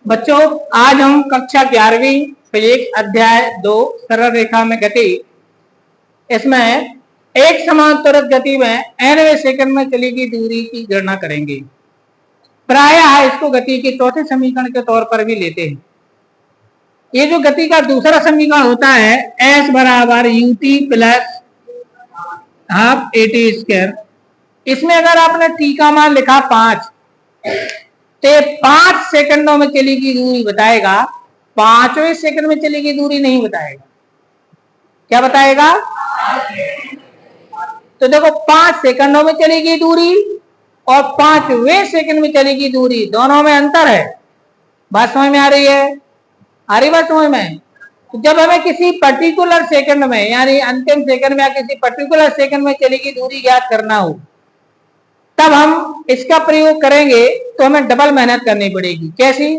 बच्चों, आज हम कक्षा 11वीं फिजिक्स अध्याय 2 सरल रेखा में गति, इसमें एक समान त्वरित गति में nवें सेकंड में चली गई दूरी की गणना करेंगे। प्रायः इसको गति के चौथे समीकरण के तौर पर भी लेते हैं। ये जो गति का दूसरा समीकरण होता है s बराबर ut plus half at square, इसमें अगर आपने t का मान लिखा 5 तो 5 सेकंडों में चली गई दूरी बताएगा, 5वें सेकंड में चली गई दूरी नहीं बताएगा। क्या बताएगा? तो देखो 5 सेकंडों में चली गई दूरी और 5वें सेकंड में चली गई दूरी, दोनों में अंतर है। बात समझ में आ रही है? आ रही बात समझ में? तो जब हमें किसी पर्टिकुलर सेकंड में यानी अंतिम सेकंड में या किसी पर्टिकुलर सेकंड में चली गई दूरी ज्ञात करना हो, तब हम इसका प्रयोग करेंगे तो हमें डबल मेहनत करनी पड़ेगी। कैसी?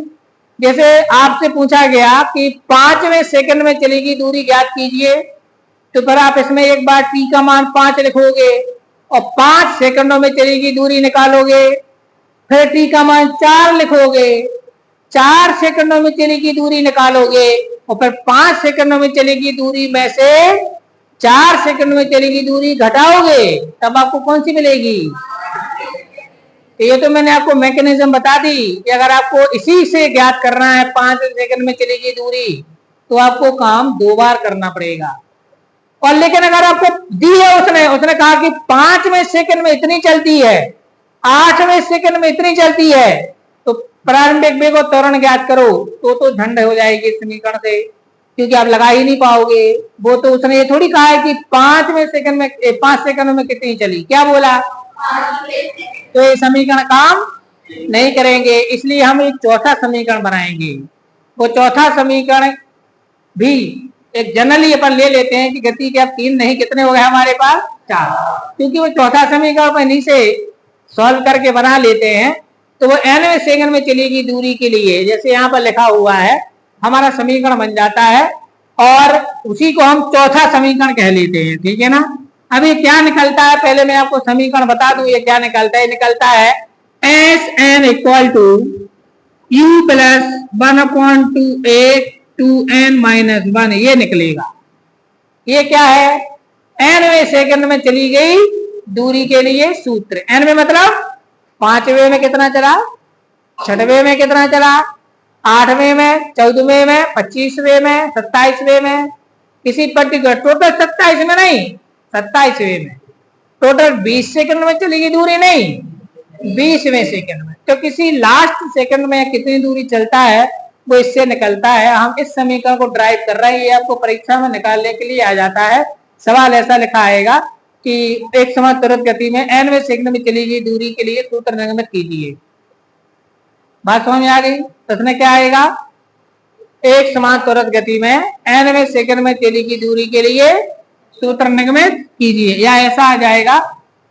जैसे आपसे पूछा गया कि 5वें सेकंड में चली गई दूरी ज्ञात कीजिए, तो फिर आप इसमें एक बार t का मान 5 लिखोगे और 5 सेकंडों में चली गई दूरी निकालोगे, फिर t का मान 4 लिखोगे, 4 सेकंडों में चली गई दूरी निकालोगे और फिर 5 सेकंडों में चली गई दूरी में से 4 सेकंड में चली गई दूरी घटाओगे, तब आपको कौन सी मिलेगी? तो ये तो मैंने आपको मैकेनिज्म बता दी कि अगर आपको इसी से ज्ञात करना है 5 सेकंड में चली गई दूरी, तो आपको काम 2 बार करना पड़ेगा। और लेकिन अगर आपको दी है, उसने कहा कि 5वें सेकंड में इतनी चलती है, 8वें सेकंड में इतनी चलती है, तो प्रारंभिक वेग और त्वरण ज्ञात करो, तो झंड हो जाएगी समीकरण से, क्योंकि आप लगा ही नहीं पाओगे। वो तो उसने ये थोड़ी कहा है कि 5 सेकंड में कितनी चली, क्या बोला? तो ये समीकरण काम नहीं करेंगे, इसलिए हम एक चौथा समीकरण बनाएंगे। वो चौथा समीकरण भी एक जनरली अपन ले लेते हैं कि गति के अब 3 नहीं, कितने हो गए हमारे पास? 4, क्योंकि वो चौथा समीकरण अपन नीचे सॉल्व करके बना लेते हैं। तो वो nवें सेकंड में चली गई दूरी के लिए जैसे यहाँ पर लिखा हुआ है, हमारा समीकरण बन जाता है और उसी को हम चौथा समीकरण कह लेते हैं। ठीक है ना? अभी क्या निकलता है, पहले मैं आपको समीकरण बता दूं ये क्या निकलता है। निकलता है Sn equal to u plus 1/2a 2n-1, ये निकलेगा। ये क्या है? nवें सेकंड में चली गई दूरी के लिए सूत्र। n में मतलब 5वें में कितना चला, 6वें में कितना चला, 8वें में, 14वें में, 25वें में, 27वें में, किसी पर्टिकुलर टोटल 27 में नहीं, 27वें में, टोटल 20 सेकंड में चली गई दूरी नहीं, 20वें सेकंड में। तो किसी लास्ट सेकंड में कितनी दूरी चलता है वो इससे निकलता है। हम इस समीकरण को ड्राइव कर रहे हैं, ये आपको परीक्षा में निकालने के लिए आ जाता है। सवाल ऐसा लिखा आएगा कि एक समान त्वरित गति में nवें सेकंड में चली गई दूरी के लिए सूत्र निर्मित कीजिए। बात समझ में आ गई? प्रश्न क्या आएगा? एक समान त्वरित गति में nवें सेकंड में चली गई दूरी के लिए सूत्र निर्मित कीजिए, या ऐसा आ जाएगा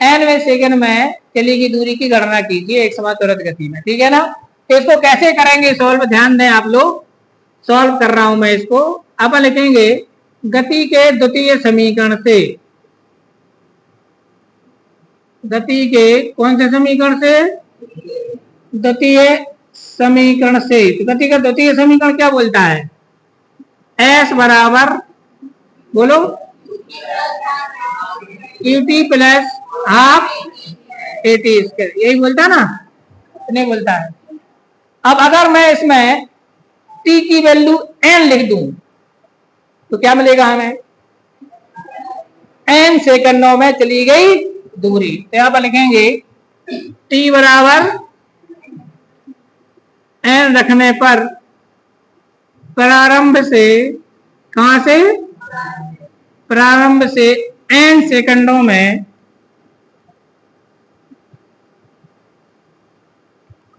nवें सेकंड में चली गई दूरी की गणना कीजिए एक समान त्वरित गति में। ठीक है ना? तो इसको कैसे करेंगे सॉल्व, ध्यान दें आप लोग, सॉल्व कर रहा हूं मैं इसको। अब लिखेंगे गति के द्वितीय समीकरण से, गति के कौन से समीकरण से? द्वितीय समीकरण से। तो गति का द्वितीय समीकरण क्या बोलता है? S बराबर, बोलो, ut plus half at square, यही बोलता ना? नहीं बोलता है। अब अगर मैं इसमें t की वैल्यू n लिख दूं तो क्या मिलेगा हमें? n सेकंडों में चली गई दूरी। तो यहां पर लिखेंगे t बराबर n रखने पर प्रारंभ से, कहां से? प्रारंभ से n सेकंडों में,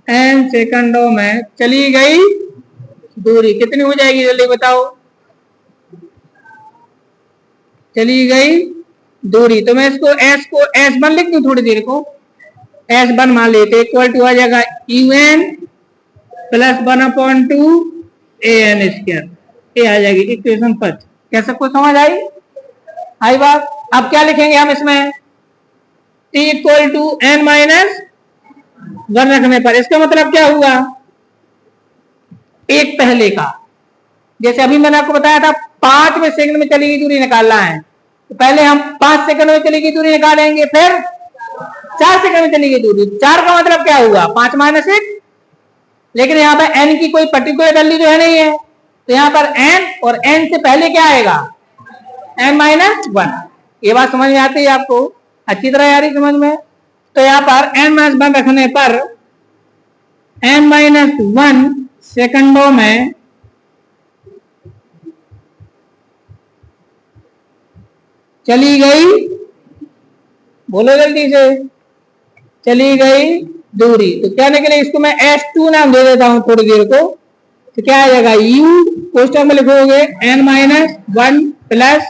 n सेकंडों में चली गई दूरी कितनी हो जाएगी, जल्दी बताओ? चली गई दूरी। तो मैं इसको S1 लिख दूं, थोड़ी देर को S1 मान लेते, इक्वल टू आ जाएगा un प्लस 1/2 an स्क्वायर, ये आ जाएगी इक्वेशन 5। क्या सबको समझ आई? आई बात? अब क्या लिखेंगे हम इसमें? t इक्वल टू n-1 रखने पर, इसका मतलब क्या हुआ? एक पहले का। जैसे अभी मैंने आपको बताया था 5वें सेकंड में चली गई दूरी निकालना है, तो पहले हम 5 सेकंड में चली गई दूरी निकालेंगे, फिर 4 सेकंड में चली गई दूरी। 4 का मतलब क्या हुआ, 5 माइनस 1। लेकिन यहाँ पर n की कोई पर्टिकुलर वैल्यू जो है नहीं है, तो यहाँ पर n और n से पहले क्या आएगा, n माइनस 1। ये बात समझ में आती है आपको, अच्छी तरह आ रही समझ में। तो यहाँ पर n माइनस 1 रखने पर n माइनस 1 सेकंडों में चली गई, बोलो जल्दी से, चली गई दूरी। तो क्या निकले, इसको मैं S2 नाम दे देता हूं थोड़ी देर को। तो क्या आ जाएगा, u कोष्टक में लिखोगे n minus 1 plus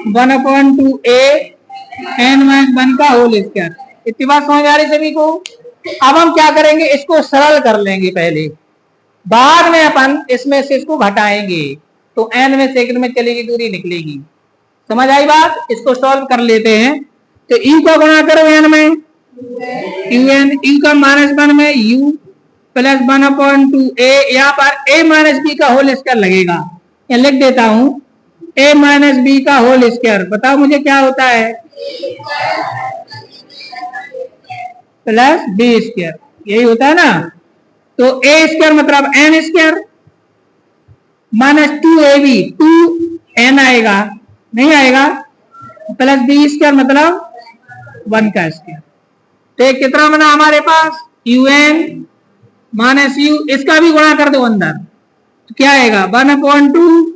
1/2 a n minus 1 का होल स्क्वायर। इतनी बात समझ आ रही सभी को। अब हम क्या करेंगे, इसको सरल कर लेंगे पहले, बाद में अपन इसमें से इसको घटाएंगे, तो n में सेकंड में चलेगी दूरी निकलेगी। समझ आई बात, इसको सॉल्व कर लेते हैं। तो u का गुणा करो n में, u का माइनस 1 में u प्लस 1/2 a, यहाँ पर a माइनस बी का होल स्क्वायर लगेगा, या लिख देता हूं a माइनस बी का होल स्क्वायर। बताओ मुझे क्या होता है, प्लस बी स्क्वायर, यही होता है ना। तो a स्क्वायर मतलब n square minus 2ab, 2n आएगा, नहीं आएगा, प्लस बी स्क्वायर मतलब 1 का स्क्वायर। तो एक कितना बना हमारे पास, un माइनस u, इसका भी गुणा कर दो अंदर, तो क्या आएगा 1/2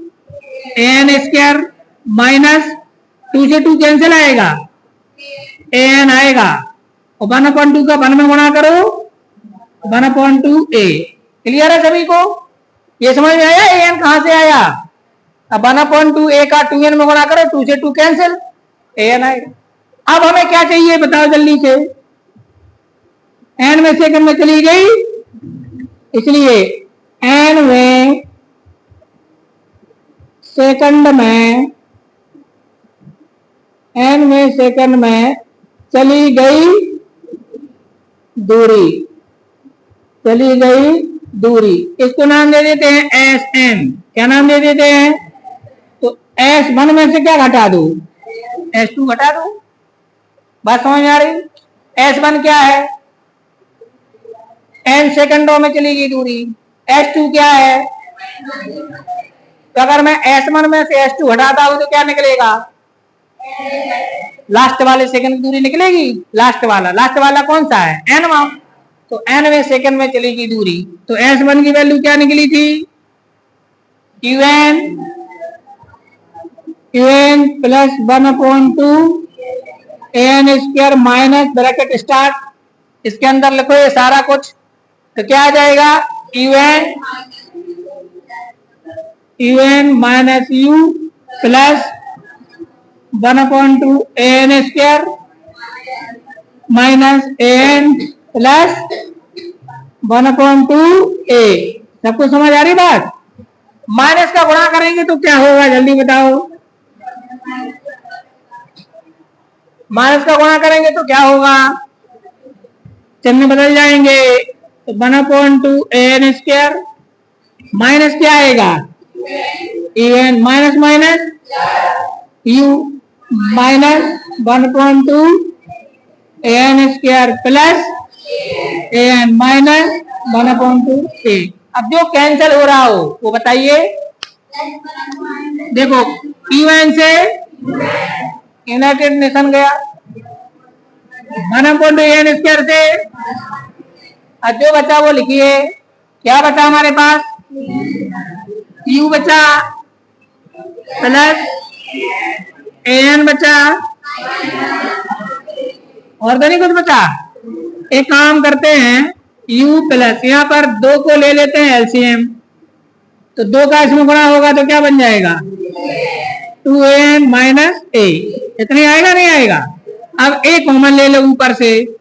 an स्क्वायर माइनस 2 से 2 कैंसिल आएगा, an आएगा, और 1/2 का 1 में गुणा करो 1/2 a। क्लियर है सभी को, ये समझ में आया an कहां से आया। अब 1/2 a का 2n में गुणा करो, 2 से 2 कैंसिल, an आएगा। अब हमें क्या चाहिए बताओ जल्दी से, n में सेकंड में चली गई, इसलिए n में सेकंड में, n में सेकंड में चली गई दूरी, चली गई दूरी, इसको नाम दे देते हैं Sn। क्या नाम दे देते हैं, तो S1 में से क्या घटा दो, S2 घटा दो। बात समझ में आ रही, S1 क्या है, n सेकंडों में चली गई दूरी, S2 क्या है, तो अगर मैं S1 में से S2 हटाता हूं तो क्या निकलेगा, लास्ट वाले सेकंड की दूरी निकलेगी। लास्ट वाला कौन सा है, n। तो n में सेकंड में चलेगी दूरी, तो S1 की वैल्यू क्या निकली थी, un plus 1/2 an square minus bracket start, इसके अंदर लिखो ये सारा कुछ, तो क्या आ जाएगा, un minus u plus 1/2 an square minus an plus 1/2 a। सबको समझ आ रही बात। माइनस का गुणा करेंगे तो क्या होगा जल्दी बताओ, माइनस का गुणा करेंगे तो क्या होगा, चिन्ह बदल जाएंगे, तो 1/2 an स्क्वायर माइनस क्या आएगा, an minus minus u minus 1/2 an square plus an minus 1/2 a। अब जो कैंसिल हो रहा हो वो बताइए, देखो un से यूनाइटेड नेशन गया, 1/2 an स्क्वायर से, और जो बचा वो लिखिए, क्या बचा हमारे पास, u बचा प्लस an बचा, और तो नहीं कुछ बचा। एक काम करते हैं, u प्लस, यहाँ पर 2 को ले लेते हैं एलसीएम, तो 2 का इसमें गुणा होगा तो क्या बन जाएगा, 2an माइनस a। इतने आएगा नहीं आएगा। अब a कॉमन ले लो, ऊपर से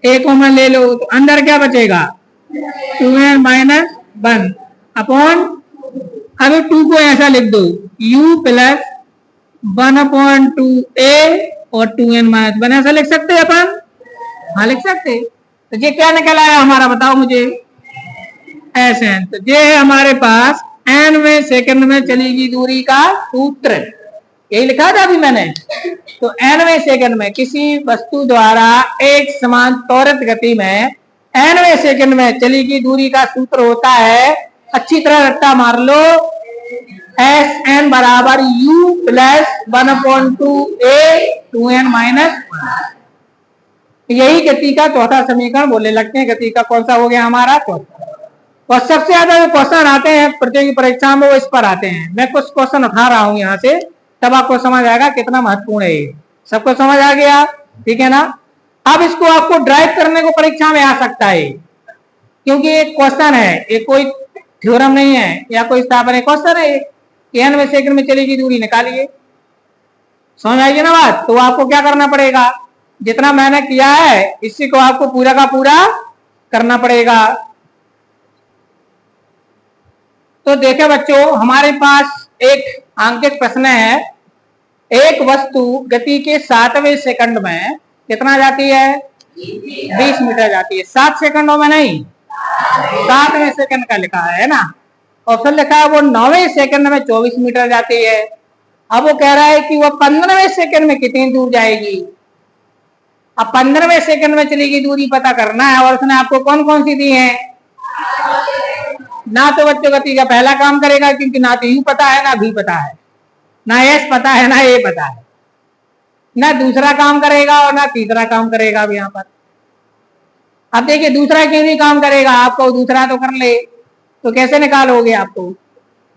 a कॉमन ले लो, तो अंदर क्या बचेगा, 2n माइनस 1 अपॉन, अभी 2 को ऐसा लिख दो, u प्लस 1/2 a और 2n माइनस 1, ऐसा लिख सकते हैं अपन, हाँ लिख सकते। तो ये क्या निकल आया हमारा बताओ मुझे, एस एन। तो ये है हमारे पास nवें सेकंड में चलेगी दूरी का सूत्र, यही लिखा था अभी मैंने। तो nवें सेकंड में किसी वस्तु द्वारा एक समान त्वरित गति में nवें सेकंड में चलेगी दूरी का सूत्र होता है, अच्छी तरह रट्टा मार लो, एस एन बराबर यू प्लस 1/2a 2n-1। यही गति का चौथा समीकरण बोले लगते हैं। गति का कौन सा हो गया हमारा? चौथा। और सबसे ज्यादा जो क्वेश्चन आते हैं प्रतियोगी परीक्षा में वो इस पर आते हैं। मैं कुछ क्वेश्चन उठा रहा हूं यहाँ से, तब आपको समझ आएगा कितना महत्वपूर्ण है ये। सबको समझ आ गया? ठीक है ना। अब इसको आपको ड्राइव करने को परीक्षा में आ सकता है, क्योंकि एक क्वेश्चन है, ये कोई थ्योरम नहीं है या कोई स्थापना, क्वेश्चन है कि nवें सेकंड में चलेगी दूरी निकालिए। समझ आएगी ना बात? तो आपको क्या करना पड़ेगा, जितना मैंने किया है इसी को आपको पूरा का पूरा करना पड़ेगा। तो देखे बच्चों, हमारे पास एक अंकित प्रश्न है, एक वस्तु गति के 7वें सेकंड में कितना जाती है? 20 मीटर जाती है। 7 सेकंडों में नहीं, 7वें सेकंड का लिखा है ना। और फिर लिखा है वो 9वें सेकंड में 24 मीटर जाती है। अब वो कह रहा है कि वो 15वें सेकंड में कितनी दूर जाएगी। अब 15वें सेकंड में चलेगी दूरी पता करना है, और उसने आपको कौन कौन सी दी है? ना तो बच्चों गति का पहला काम करेगा, क्योंकि ना तो यू पता है ना भी पता है, ना एस पता है ना ए पता है, ना दूसरा काम करेगा और ना तीसरा काम करेगा। अब यहाँ पर अब देखिए दूसरा क्यों नहीं काम करेगा, आपको दूसरा तो कर ले, तो कैसे निकालोगे? आपको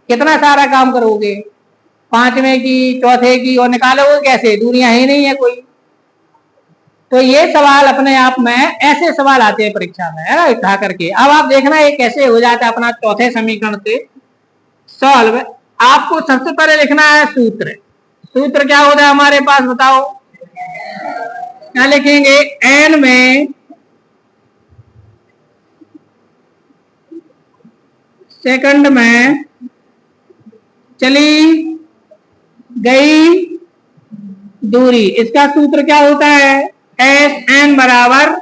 कितना सारा काम करोगे, 5वें की, चौथे की, और निकालोगे कैसे? दूरियां ही नहीं है कोई। तो ये सवाल अपने आप में ऐसे सवाल आते हैं परीक्षा में, है ना, उठा करके। अब आप देखना ये कैसे हो जाता है अपना चौथे समीकरण से सॉल्व। आपको सबसे पहले लिखना है सूत्र। सूत्र क्या होता है हमारे पास, बताओ क्या लिखेंगे? एन में सेकंड में चली गई दूरी, इसका सूत्र क्या होता है? एस एन बराबर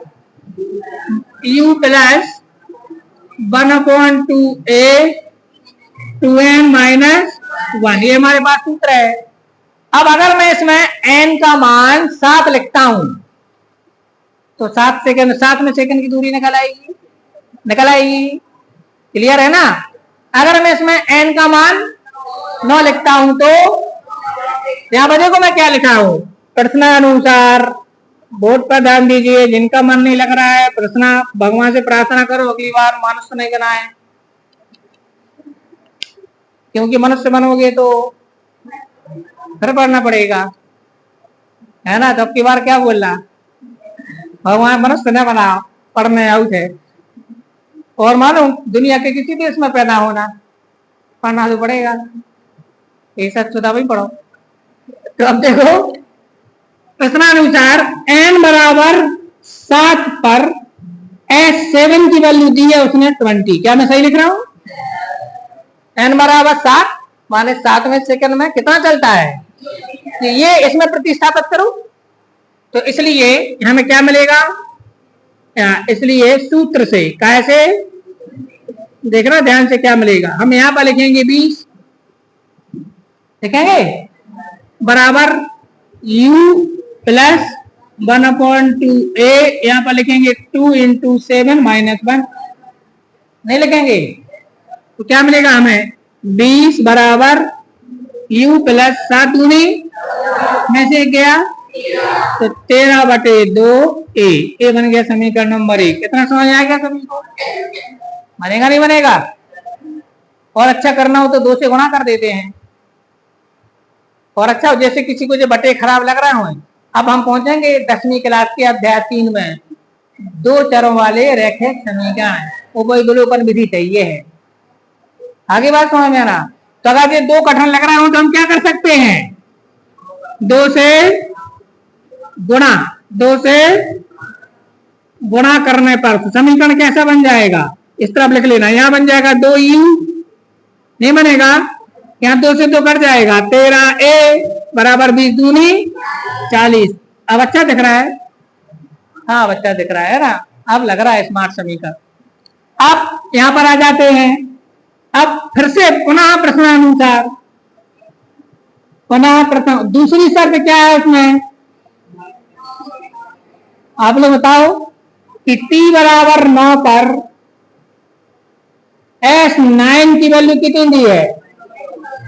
यू प्लस 1/2a 2n-1। ये हमारे पास सूत्र है। अब अगर मैं इसमें n का मान 7 लिखता हूं तो 7वें सेकंड की दूरी निकल आएगी, निकल आएगी। क्लियर है ना। अगर मैं इसमें n का मान 9 लिखता हूं तो यहां पर देखो मैं क्या लिखा हूं, प्रश्नानुसार। बोर्ड पर ध्यान दीजिए, जिनका मन नहीं लग रहा है प्रश्न भगवान से प्रार्थना करो अगली बार मनुष्य नहीं बनाए, क्योंकि मनुष्य बनोगे तो फिर पढ़ना पड़ेगा, है ना। तो अब की बार क्या बोल रहा, भगवान मनुष्य न बनाओ, पढ़ने आउट है। और मालूम दुनिया के किसी देश में पैदा होना, पढ़ना तो पड़ेगा, ये सच सुधा भी पढ़ो। तो अब देखो प्रश्नानुसार n बराबर 7 पर S7 की वैल्यू दी है उसने 20। क्या मैं सही लिख रहा हूं? n बराबर 7 माने 7वें सेकंड में कितना चलता है, ये इसमें प्रतिस्थापित करो तो इसलिए हमें क्या मिलेगा? इसलिए सूत्र से कैसे देखना ध्यान से, क्या मिलेगा? हम यहां पर लिखेंगे 20, लिखेंगे बराबर u प्लस 1/2a, यहां पर लिखेंगे 2 × 7 - 1, नहीं लिखेंगे तो क्या मिलेगा हमें? 20 बराबर u प्लस 7 दूनी में से गया तो 13/2a, ये बन गया समीकरण नंबर 1। कितना समझ आ गया सभी को? बनेगा नहीं बनेगा? और अच्छा करना हो तो 2 से गुणा कर देते हैं। और अच्छा जैसे किसी को जो बटे खराब लग रहा हो, अब हम पहुंचेंगे 10वीं क्लास के अध्याय 3 में, 2 चरों वाले रैखिक समीकरण, उभयदुलोपन विधि चाहिए है। आगे बात समझ में आना। तो अगर ये 2 कठिन लग रहा हो तो हम क्या कर सकते हैं? 2 से गुणा करने पर समीकरण कैसा बन जाएगा? इस तरफ लिख लेना, यहां बन जाएगा 2u, नहीं बनेगा, यहाँ 2 से 2 कट जाएगा, 13a बराबर 20 दूनी 40। अब अच्छा दिख रहा है? हाँ बच्चा दिख रहा है ना, अब लग रहा है स्मार्ट समीकरण। अब यहां पर आ जाते हैं। अब फिर से पुनः प्रश्नानुसार, पुनः प्रश्न, दूसरी शर्त क्या है उसमें, आप लोग बताओ कि t बराबर 9 पर S9 की वैल्यू कितनी दी है,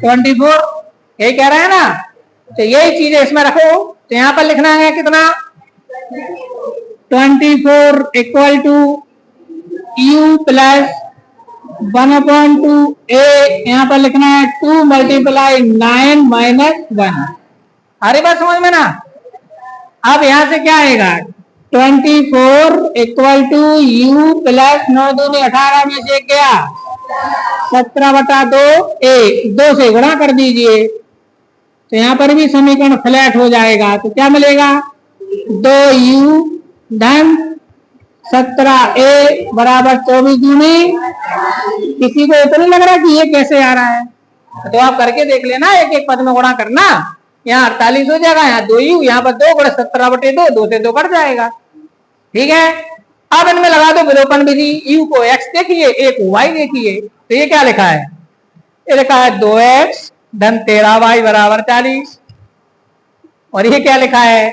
24, यही कह रहा है ना। तो यही चीजें इसमें रखो, तो यहां पर लिखना है कितना, 24 equal to u plus 1/2 a, यहां पर लिखना है 2 मल्टीप्लाई 9 माइनस 1। अरे बात समझ में ना। अब यहां से क्या आएगा, 24 इक्वल टू u प्लस 9 दूनी 18 में से क्या 17/2 a, 2 से गुणा कर दीजिए, तो यहां पर भी समीकरण फ्लैट हो जाएगा। तो क्या मिलेगा, 2u धन 17a बराबर 24 दूनी। किसी को इतना लग रहा है कि ये कैसे आ रहा है, तो आप करके देख लेना, एक एक पद में गुणा करना, यहाँ 48 हो जाएगा, यहाँ 2u, यहाँ पर 2 गुणा 17/2, 2 से 2 कट जाएगा। ठीक है, अब इनमें लगा दो विलोपन विधि, u को x देखिए, a को y देखिए, तो ये क्या लिखा है, ये लिखा है 2x धन 13y बराबर 40, और ये क्या लिखा है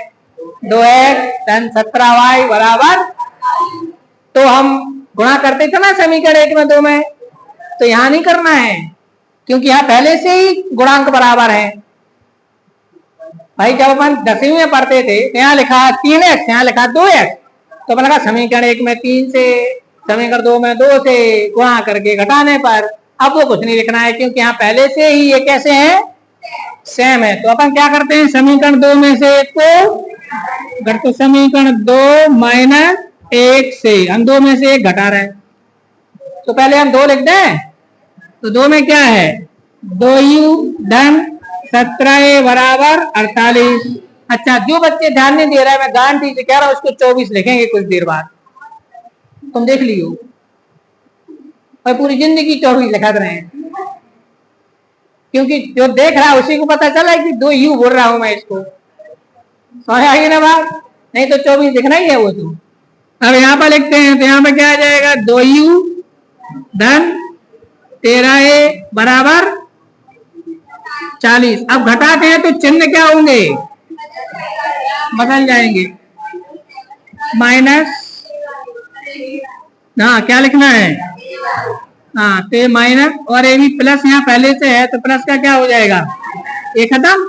2x धन 17y बराबर। तो हम गुणा करते थे ना समीकरण 1 में 2 में, तो यहां नहीं करना है, क्योंकि यहां पहले से ही गुणांक बराबर है। भाई जब अपन 10वीं में पढ़ते थे तो यहाँ लिखा 3x, यहाँ लिखा 2x, तो अपन लगा समीकरण 1 में 3 से, समीकरण 2 में 2 से गुणा करके घटाने पर, अब वो कुछ नहीं लिखना है, क्योंकि यहाँ पहले से ही ये कैसे हैं, सेम है। तो अपन क्या करते हैं, समीकरण 2 में से 1 को घटते, समीकरण 2 माइनस 1 से हम 2 में से 1 घटा रहे हैं, तो पहले हम 2 लिख दें, तो 2 में क्या है 2u धन 17a बराबर 48। अच्छा, जो बच्चे ध्यान नहीं दे रहा है, मैं गारंटी से कह रहा हूं उसको 24 लिखेंगे कुछ देर बाद, तुम देख लियो, और पूरी जिंदगी 24 लिखा रहे हैं, क्योंकि जो देख रहा है उसी को पता चला है कि 2u बोल रहा हूं मैं इसको, समझ आई ना बात, नहीं तो 24 लिखना ही है वो तो। अब यहाँ पर लिखते हैं, तो यहाँ पे क्या आ जाएगा 2u धन 13a बराबर 40। अब घटाते हैं तो चिन्ह क्या होंगे, बदल जाएंगे, माइनस, हाँ क्या लिखना है, हाँ तो माइनस, और ये भी प्लस यहाँ पहले से है, तो प्लस का क्या हो जाएगा, ये खत्म,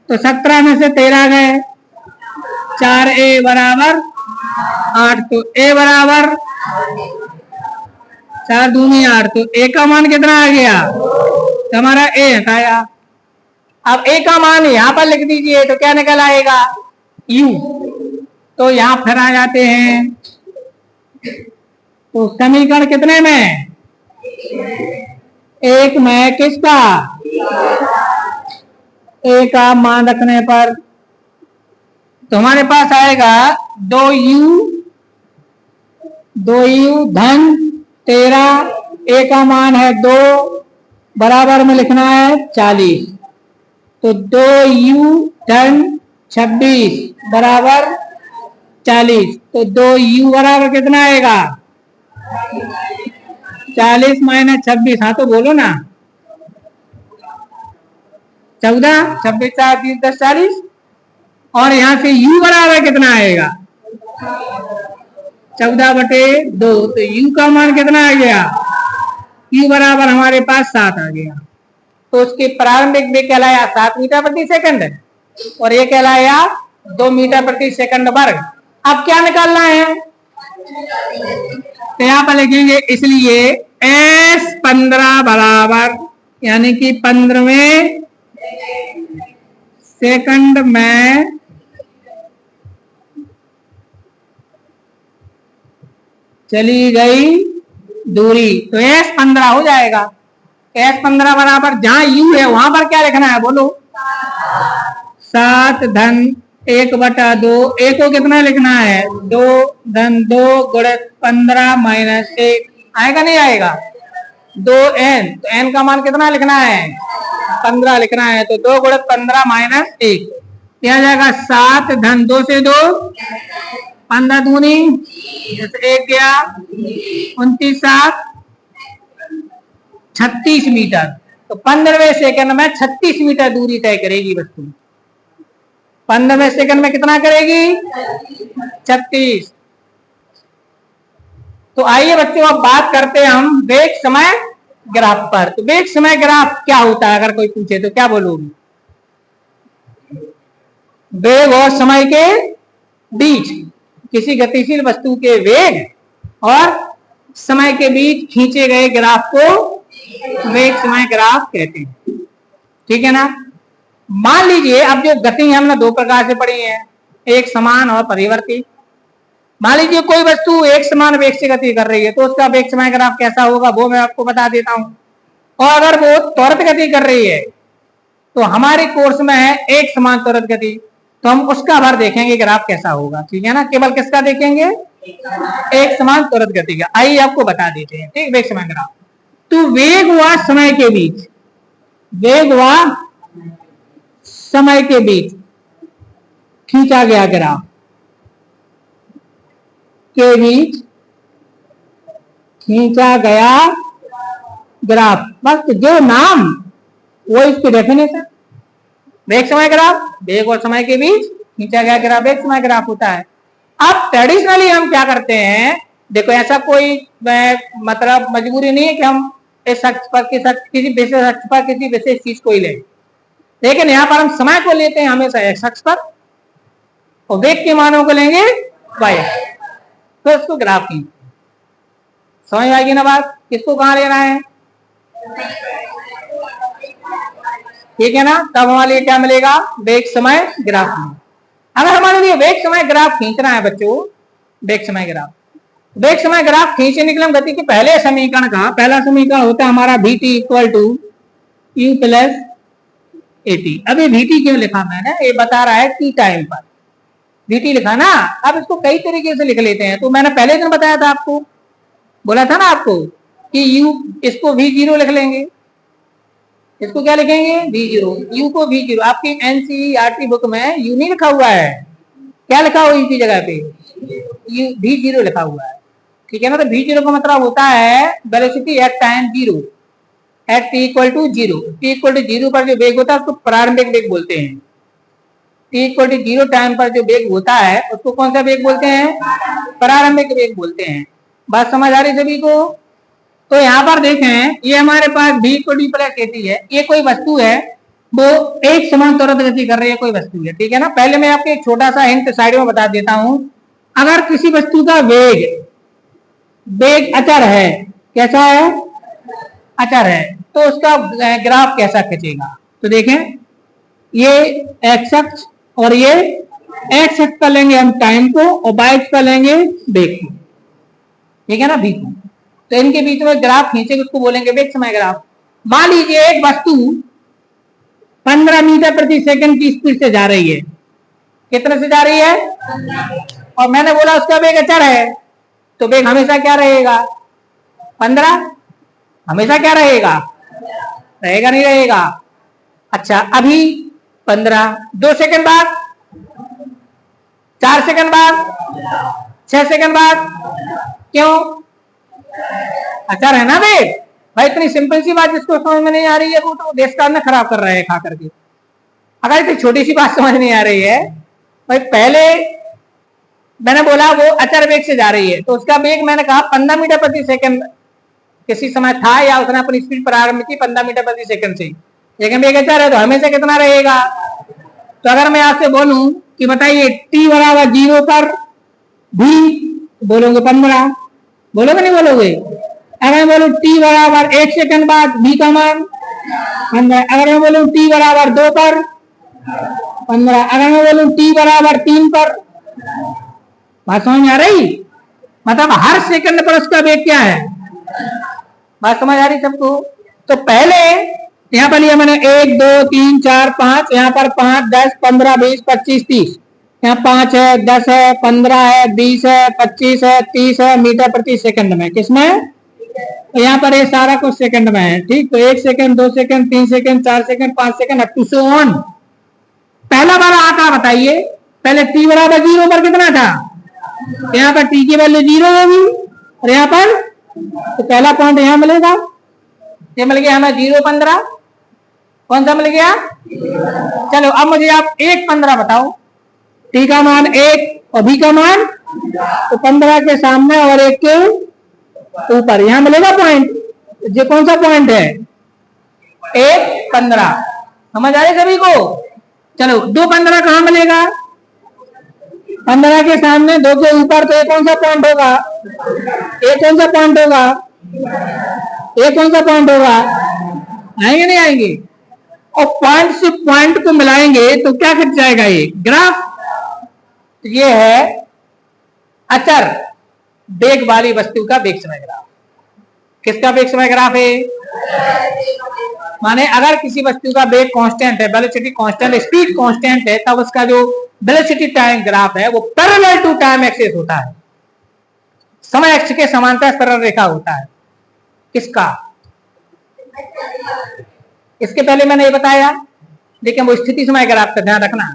तो 17 में से 13 गए, 4a बराबर 8, तो a बराबर 4 दूनी 8, तो a का मान कितना आ गया, तो हमारा a हटाया। अब a का मान यहाँ पर लिख दीजिए, तो क्या निकल आएगा u, तो यहाँ फिर आ जाते हैं, तो समीकरण कितने में, 1 में किसका, a का मान रखने पर, तो हमारे पास आएगा 2u धन 13, a का मान है 2, बराबर में लिखना है 40, तो 2u धन 26 बराबर 40, तो 2u बराबर कितना आएगा 40 माइनस 26, हाँ तो बोलो ना, 14, 26 4 30 10 40, और यहां से u बराबर कितना आएगा 14/2, तो u का मान कितना आ गया, u बराबर हमारे पास 7 आ गया। तो उसकी प्रारंभिक वेग कहलाया 7 मीटर प्रति सेकंड, और ये कहलाया 2 मीटर प्रति सेकंड वर्ग। अब क्या निकालना है, तो यहाँ पर लिखेंगे, इसलिए S15 बराबर, यानी कि 15वें सेकंड में चली गई दूरी, तो S15 हो जाएगा। S15 बराबर जहां u है वहां पर क्या लिखना है बोलो, 7 धन 1/2, a को कितना लिखना है 2 धन 2 गुणित 15 माइनस 1, आएगा नहीं आएगा, 2n, तो n का मान कितना लिखना है 15 लिखना है, तो 2 गुणित 15 माइनस 1, यह आ जाएगा 7 धन 2 से 2 15 दूनी 1 गया 29 7 36 मीटर। तो 15वें सेकंड में 36 मीटर दूरी तय करेगी वस्तु। 15वें सेकंड में कितना करेगी? 36। तो आइए बच्चों अब बात करते हैं हम वेग समय ग्राफ पर। तो वेग समय ग्राफ क्या होता है, अगर कोई पूछे तो क्या बोलोगे? वेग और समय के बीच, किसी गतिशील वस्तु के वेग और समय के बीच खींचे गए ग्राफ को वेग समय ग्राफ कहते हैं। ठीक है ना। मान लीजिए अब जो गति हमने दो प्रकार से पढ़ी है, एक समान और परिवर्ती। मान लीजिए कोई वस्तु एक समान वेग से गति कर रही है तो उसका वेग समय ग्राफ कैसा होगा वो मैं आपको बता देता हूं। और अगर वो त्वरित गति कर रही है तो हमारे कोर्स में है एक समान त्वरित गति, तो हम उसका भर देखेंगे ग्राफ कैसा होगा। ठीक है ना। केवल किसका देखेंगे? एक समान त्वरित गति का। आइए आपको बता देते हैं। ठीक, वेग समय ग्राफ। तो वेग व समय के बीच, वेग व समय के बीच खींचा गया ग्राफ के बीच खींचा गया ग्राफ, बस जो नाम वो इसकी डेफिनेशन। वेग समय ग्राफ, वेग और समय के बीच खींचा गया ग्राफ वेग समय ग्राफ होता है। अब ट्रेडिशनली हम क्या करते हैं, देखो ऐसा कोई मतलब मजबूरी नहीं है कि हम इस अक्ष पर किसी विशेष अक्ष पर किसी विशेष चीज को ही लें, लेकिन यहाँ पर हम समय को लेते हैं हमेशा एक्स अक्ष पर और वेग के मानों को लेंगे वाई, तो इसको ग्राफ की समझ आएगी ना बात। किसको कहाँ लेना है? ठीक है ना। तब हमारे लिए क्या मिलेगा? वेग समय ग्राफ में। अगर हमारे लिए वेग समय ग्राफ खींचना है बच्चों, वेग समय ग्राफ, वेग समय ग्राफ खींचने के लिए हम गति के पहले समीकरण का पहला समीकरण होता है हमारा vt equal to u plus at। अभी vt क्यों लिखा मैंने, ये बता रहा है t टाइम पर vt लिखा ना। अब इसको कई तरीके से लिख लेते हैं। तो मैंने पहले दिन बताया था आपको, बोला था ना आपको कि u, इसको v0 लिख लेंगे। इसको क्या लिखेंगे? v0। u को v0, आपकी NCERT बुक में u नहीं लिखा हुआ है, क्या लिखा हुआ इसकी जगह पे? v0 लिखा हुआ है। ठीक है ना। तो v0 का मतलब होता है velocity at time zero, at t equal to zero. t equal to zero पर जो वेग होता है उसको प्रारंभिक वेग बोलते हैं। t equal to zero time पर जो वेग होता है उसको कौन सा वेग बोलते हैं? प्रारंभिक वेग बोलते हैं। बात समझ आ रही सभी को? तो यहाँ पर देखें, ये हमारे पास v equal two plus at है। ये कोई वस्तु है, वो एक समान त्वरित गति कर रही है, कोई वस्तु है। ठीक है ना। पहले मैं आपको एक छोटा सा हिंट साइड में बता देता हूं। अगर किसी वस्तु का वेग अचर है, कैसा है? अचर है, तो उसका ग्राफ कैसा खींचेगा? तो देखें, ये एक्स अक्ष और ये एक्स अक्ष पर लेंगे हम टाइम को और वाई अक्ष पर लेंगे वेग को। ठीक है ना, v को। तो इनके बीच में ग्राफ खींचेंगे, उसको बोलेंगे वेग समय ग्राफ। मान लीजिए एक वस्तु 15 मीटर प्रति सेकंड की स्पीड से जा रही है। कितने से जा रही है? और मैंने बोला उसका वेग अचर है, तो वेग हमेशा क्या रहेगा? 15 हमेशा क्या रहेगा? रहेगा नहीं रहेगा? अच्छा, अभी 15, 2 सेकंड बाद, 4 सेकंड बाद, 6 सेकंड बाद, क्यों? अचर है ना वेग भाई। इतनी सिंपल सी बात जिसको समझ में नहीं आ रही है वो तो देश का अन्न खराब कर रहा है खा करके। अगर इतनी छोटी सी बात समझ नहीं आ रही है भाई, पहले मैंने बोला वो अचर वेग से जा रही है, तो उसका वेग मैंने कहा 15 मीटर प्रति सेकंड किसी समय था, या उसने अपनी स्पीड प्रारंभ की 15 मीटर प्रति सेकंड से, लेकिन वेग अचर है तो हमेशा कितना रहेगा? तो अगर मैं आपसे बोलूं कि बताइए t बराबर 0 पर भी, बोलोगे 15, बोलोगे नहीं बोलोगे? अगर मैं बोलूं t बराबर 1 सेकंड बाद v का मान 15, अगर मैं बोलूं t बराबर 2 पर 15, अगर मैं बोलूं t बराबर 3 पर, बात समझ में आ रही? मतलब हर सेकंड पर उसका वेग क्या है? बात समझ आ रही सबको? तो पहले यहाँ पर लिया मैंने 1 2 3 4 5, यहाँ पर 5 10 15 20 25 30, यहाँ 5 है, 10 है, 15 है, 20 है, 25 है, 30 है मीटर प्रति सेकंड में। किसमें? तो यहाँ पर ये सारा कुछ सेकंड में है। ठीक, तो 1 second, 2 second, 3 second, 4 second, 5 second, up to so on. पहला वाला आंकड़ा बताइए, पहले t बराबर 0 पर कितना था? तो यहाँ पर टी की वैल्यू 0 होगी और यहाँ पर तो पहला पॉइंट यहाँ मिलेगा, ये मिल गया हमें 0.15। कौन सा मिल गया? चलो अब मुझे आप 1.15 बताओ। टी का मान 1 और बी का मान तो 15 के सामने और 1 के ऊपर यहाँ मिलेगा पॉइंट। ये कौन सा पॉइंट है? 1.15। समझ आ रही सभी को? चलो 2.15 कहाँ मिलेगा? 15 के सामने 2 के ऊपर, तो ये कौन सा पॉइंट होगा? ये कौन सा पॉइंट होगा? ये कौन सा पॉइंट होगा? आएंगे नहीं आएंगे? और पॉइंट से पॉइंट को मिलाएंगे तो क्या खिंच जाएगा? ये ग्राफ। तो ये है अचर वेग वाली वस्तु का वेग समय ग्राफ। किसका वेग समय ग्राफ है? माने अगर किसी वस्तु का वेग कांस्टेंट है, वेलोसिटी कांस्टेंट, स्पीड कांस्टेंट है, तब उसका जो वेलोसिटी टाइम ग्राफ है वो पैरेलल टू टाइम एक्सिस होता है, समय अक्ष के समांतर सरल रेखा होता है। किसका? इसके पहले मैंने ये बताया, लेकिन वो स्थिति समय ग्राफ का ध्यान रखना।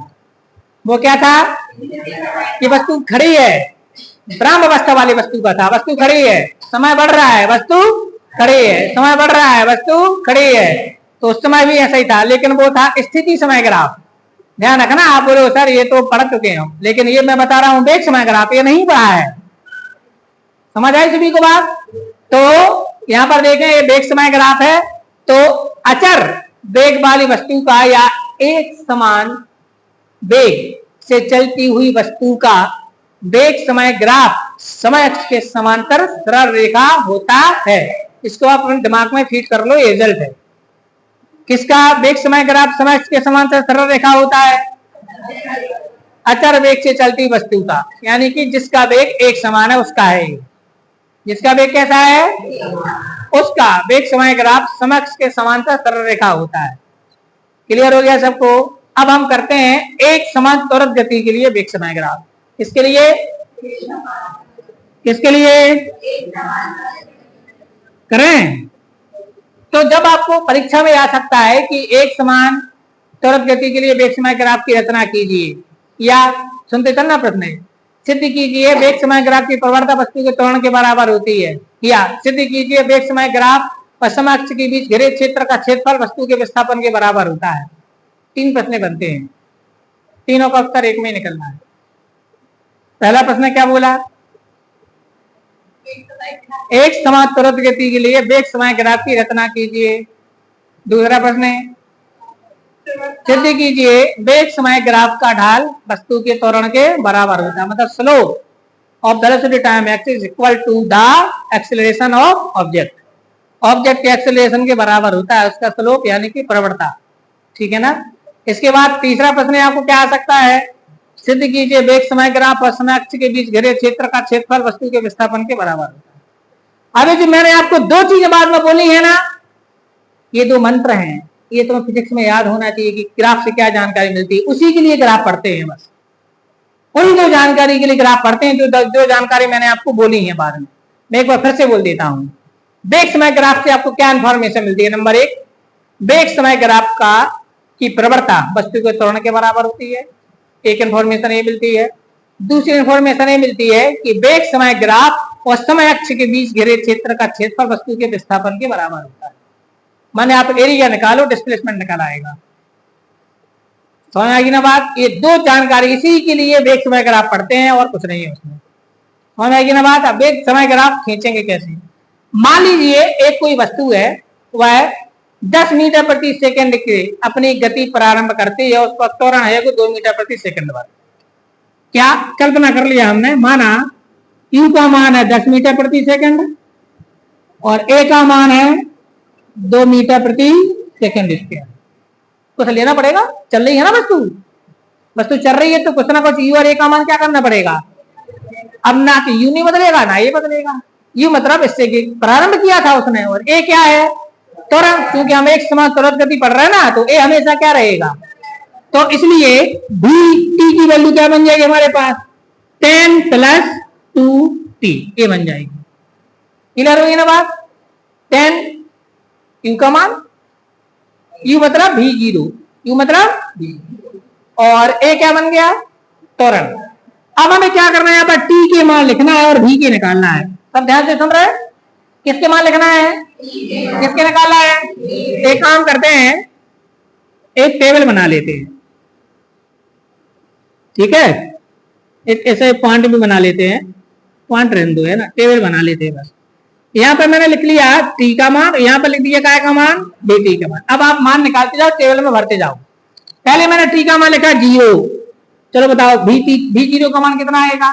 वो क्या था? ये वस्तु खड़ी है, ब्रह्म अवस्था वाली वस्तु का था। वस्तु खड़ी है, समय बढ़ रहा है, वस्तु खड़ी है, समय बढ़ रहा है, वस्तु खड़ी है। तो उस समय भी ऐसा ही था, लेकिन वो था स्थिति समय ग्राफ। ध्यान रखना। आप बोलो सर ये तो पढ़ चुके हो, लेकिन ये मैं बता रहा हूं वेग समय ग्राफ, ये नहीं पढ़ा है। समझ आई सभी को बात? तो यहां पर देखें ये वेग समय ग्राफ है। तो अचर वेग वाली वस्तु का या एक समान वेग से चलती हुई वस्तु का वेग समय ग्राफ समय अक्ष के समांतर सरल रेखा होता है। इसको आप अपने दिमाग में फीड कर लो, ये रिजल्ट है। किसका वेग समय ग्राफ समय अक्ष के समांतर सरल रेखा होता है? अचर वेग से चलती वस्तु का, यानी कि जिसका वेग एक समान है उसका है। जिसका वेग कैसा है? उसका वेग समय ग्राफ समय अक्ष के समांतर सरल रेखा होता है। क्लियर हो गया सबको? अब हम करते हैं एक समान त्वरित गति के लिए वेग समय ग्राफ। किसके लिए? किसके लिए करें? तो जब आपको परीक्षा में आ सकता है कि एक समान त्वरित गति के लिए वेग समय ग्राफ की रचना कीजिए, या सुनते चलना प्रश्न है, सिद्ध कीजिए वेग समय ग्राफ की प्रवणता वस्तु के त्वरण के बराबर होती है, या सिद्ध कीजिए वेग समय ग्राफ और समय अक्ष के बीच घिरे क्षेत्र का क्षेत्रफल वस्तु के विस्थापन के बराबर होता है। 3 प्रश्न बनते हैं, तीनों का उत्तर एक में निकलना है। पहला प्रश्न क्या बोला? एक समान त्वरित गति के लिए वेग समय ग्राफ की रचना कीजिए। दूसरा प्रश्न है सिद्ध कीजिए वेग समय ग्राफ का ढाल वस्तु के त्वरण के बराबर होता है, मतलब slope of velocity time axis equal to the acceleration of object. Object के एक्सेलरेशन के बराबर होता है उसका स्लोप, यानी कि प्रवणता। ठीक है ना? इसके बाद तीसरा प्रश्न आपको क्या आ सकता है? सिद्ध कीजिए वेग समय ग्राफ और समय अक्ष के बीच घिरे क्षेत्र का क्षेत्रफल वस्तु के विस्थापन के बराबर होता है। अभी जो मैंने आपको 2 चीजें बाद में बोली है ना, ये 2 मंत्र हैं, ये तो फिजिक्स में याद होना चाहिए कि ग्राफ से क्या जानकारी मिलती है। उसी के लिए ग्राफ पढ़ते हैं, बस उन 2 जानकारी के लिए ग्राफ पढ़ते हैं जो जानकारी मैंने आपको बोली है बाद में। मैं एक बार फिर से बोल देता हूं। वेग समय ग्राफ से आपको क्या इंफॉर्मेशन मिलती है? नंबर 1, वेग समय ग्राफ का की प्रवणता वस्तु के त्वरण के बराबर होती है, एक इंफॉर्मेशन ये मिलती है। दूसरी इंफॉर्मेशन ये मिलती है कि वेग समय ग्राफ और समय अक्ष के बीच घिरे क्षेत्र का क्षेत्रफल वस्तु के विस्थापन के बराबर होता है। माने आप एरिया निकालो, डिस्प्लेसमेंट निकाल आएगा। समझ आएगी ना बात? ये 2 जानकारी इसी के लिए वेग समय ग्राफ पढ़ते हैं और कुछ नहीं है उसमें। समझ आएगी ना बात? अब वेग समय ग्राफ खींचेंगे कैसे? मान लीजिए एक कोई वस्तु है, वह 10 मीटर प्रति सेकंड के अपनी गति प्रारंभ करती है, उसका त्वरण है 2 मीटर प्रति सेकंड पर। क्या कल्पना कर लिया हमने? माना u का मान है 10 मीटर प्रति सेकंड और a का मान है 2 मीटर प्रति सेकंड स्क्वायर। कुछ लेना पड़ेगा, चल रही है ना वस्तु, वस्तु चल रही है तो कुछ ना कुछ u और a का मान क्या करना पड़ेगा। अब ना कि u नहीं बदलेगा ना ये बदलेगा। u मतलब इससे प्रारंभ किया था उसने, और a क्या है? त्वरण। क्योंकि हम एक समान त्वरित गति पढ़ रहे हैं ना, तो a हमेशा क्या रहेगा? तो इसलिए v t की वैल्यू क्या बन जाएगी हमारे पास? 10 + 2t ये बन जाएगी। क्लियर होगी ना बात? 10 u का मान, u मतलब v0, u मतलब v, और a क्या बन गया? त्वरण। अब हमें क्या करना है, यहाँ पर टी के मान लिखना है और भी के निकालना है। सब ध्यान से सुन रहे हैं, किसके मान लिखना है, किसके निकालना है। एक काम करते हैं, एक टेबल बना लेते हैं, ठीक है, एक ऐसे पॉइंट भी बना लेते हैं, पॉइंट रहने दो, है ना, टेबल बना लेते हैं बस। यहाँ पर मैंने लिख लिया टी का मान, यहाँ पर लिख दिया काय का मान, बी टी का मान। अब आप मान निकालते जाओ, टेबल में भरते जाओ। पहले मैंने टी का मान लिखा 0, चलो बताओ भी 0 का मान कितना आएगा,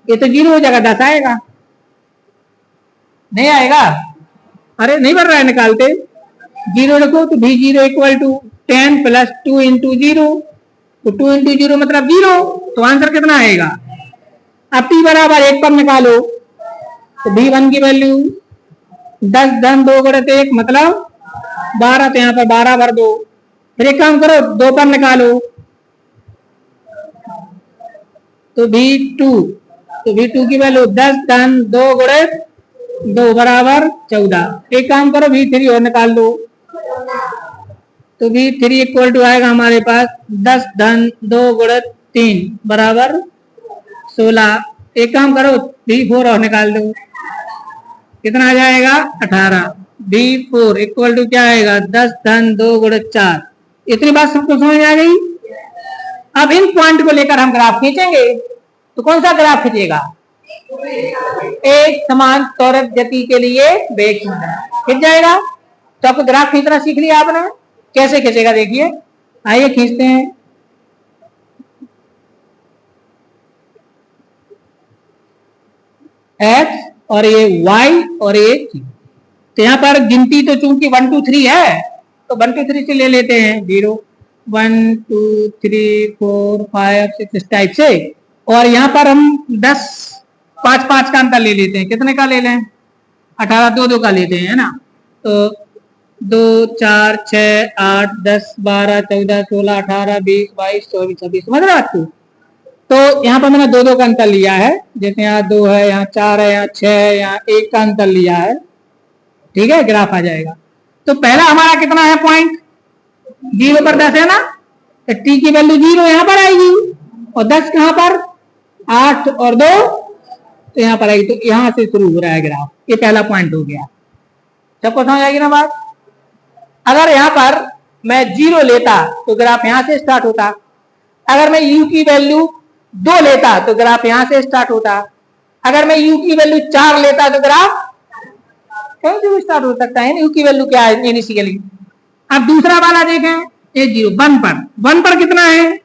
ये तो 0 हो जाएगा, 10 आएगा, नहीं आएगा, अरे नहीं बढ़ रहा है, निकालते 0 लिखो तो भी 0 इक्वल टू 10 प्लस 2 इंटू 0, तो 2 इंटू 0 मतलब 0, तो आंसर कितना आएगा। अब टी बराबर 1 पर निकालो, तो v1 की वैल्यू 10 धन 2 गुणित 1 मतलब 12, तो यहाँ पर 12 भर दो। फिर एक काम करो, 2 पर निकालो, तो v2 की वैल्यू 10 धन 2 गुणित 2 बराबर 14। एक काम करो v3 और निकाल लो, तो v3 इक्वल टू आएगा हमारे पास 10 धन 2 गुणित 3 बराबर 16। एक काम करो v4 और निकाल दो, कितना आ जाएगा 18। v4 इक्वल टू क्या आएगा 10 धन 2 गुणित 4। इतनी बात सबको समझ आ गई। अब इन पॉइंट को लेकर हम ग्राफ खींचेंगे, तो कौन सा ग्राफ खींचेगा, एक समान त्वरित गति के लिए वेग समीकरण खींच जाएगा। तो आपको ग्राफ खींचना सीख लिया आपने, कैसे खींचेगा देखिए, आइए खींचते हैं। एक्स और ये y और ये t, तो यहाँ पर गिनती तो चूंकि 1 2 3 है, तो 1 2 3 से ले लेते हैं, 0 1 2 3 4 5 6 इस टाइप से। और यहाँ पर हम 10 5 5 का अंतर ले लेते हैं, कितने का ले लें, 18 2 2 का लेते हैं, है ना। तो 2 4 6 8 10 12 14 16 18 20 22 24 26, समझ रहे आपको। तो यहाँ पर मैंने 2 2 का अंतर लिया है, जैसे यहाँ 2 है, यहाँ 4 है, यहाँ 6 है, यहाँ 1 का अंतर लिया है, ठीक है, ग्राफ आ जाएगा। तो पहला हमारा कितना है पॉइंट, 0 पर 10 है ना, तो टी की वैल्यू 0 यहाँ पर आएगी, और 10 कहाँ पर, 8 और 2 तो यहाँ पर आएगी। तो यहाँ से शुरू हो रहा है ग्राफ, ये पहला पॉइंट हो गया। सबको समझ आएगी ना बात। अगर यहाँ पर मैं 0 लेता तो ग्राफ यहाँ से स्टार्ट होता, अगर मैं u की वैल्यू 2 लेता तो ग्राफ यहां से स्टार्ट होता, अगर मैं u की वैल्यू 4 लेता तो ग्राफ कहीं से भी स्टार्ट हो सकता है। u की वैल्यू क्या है इनिशियली। अब दूसरा वाला देखें, ये 0 1 पर कितना है,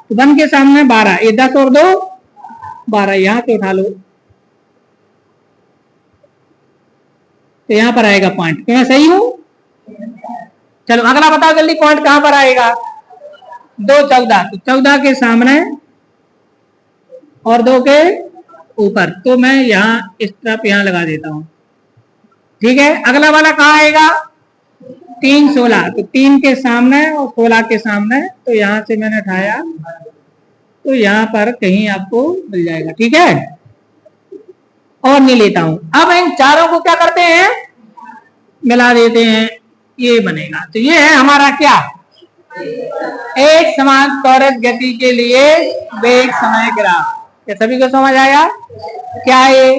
तो 1 के सामने 12, ये 10 और 2 12, यहां से उठा लो, तो यहां पर आएगा पॉइंट। क्या मैं सही हूं, चलो अगला बताओ जल्दी, पॉइंट कहां पर आएगा, 2 14, तो 14 के सामने और 2 के ऊपर, तो मैं यहाँ इस तरफ यहाँ लगा देता हूं, ठीक है। अगला वाला कहाँ आएगा, 3 16, तो 3 के सामने और 16 के सामने, तो यहाँ से मैंने उठाया, तो यहाँ पर कहीं आपको मिल जाएगा, ठीक है। और नहीं लेता हूं, अब इन चारों को क्या करते हैं, मिला देते हैं, ये बनेगा। तो ये है हमारा क्या, एक समान त्वरित गति के लिए वेग समय ग्राफ। ये सभी को समझ आया क्या है,